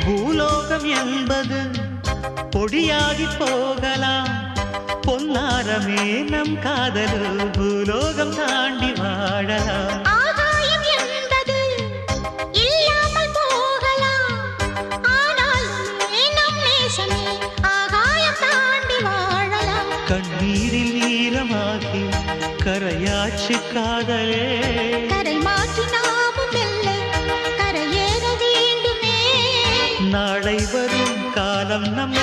பூலோகம் என்பது பொடியாகி போகலாம், பொன்னாரமே நம் காதலு பூலோகம் தாண்டி வாழலாம். ஆகாயம் என்பது இல்லாமல் போகலாம், ஆனால் நம் நேசமே ஆகாயம் தாண்டி வாழலாம். கண்ணீரில் ஈரமாகி கரையாச்சு காதலே, கரை மாற்றி நாமும் வெல்ல கரையேற வேண்டுமே. நாளை வரும் காலம் நம்மை